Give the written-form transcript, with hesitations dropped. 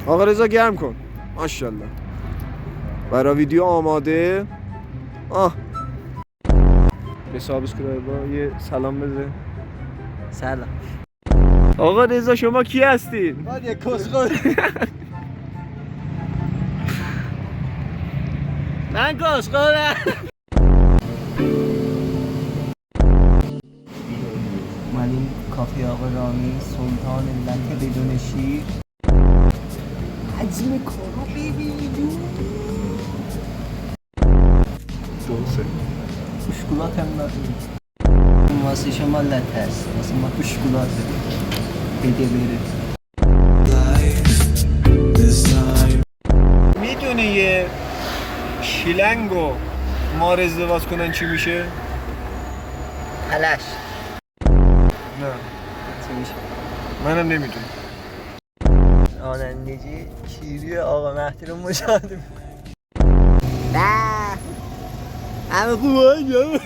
آقا رضا گرم کن. ماشاءالله. برای ویدیو آماده. به سابسکرایبر یه سلام بده. سلام. آقا رضا شما کی هستین؟ من یه کسخل. من کسخلم. اومدیم کافی آقا رامی، سلطان لک بدون شیر. حجم کارو ببینید. دوسه. مشکلات هم نداریم. واسه شما لط هست، واسه ما مشکلات بده بره. میدونی یه شیلنگو مار ازدواج کنن چی میشه؟ پلش. نه چی میشه؟ منم نمیدونم. رانندگی شیری آقا مهدی رو مشاهده می‌کنه. همه خوبه.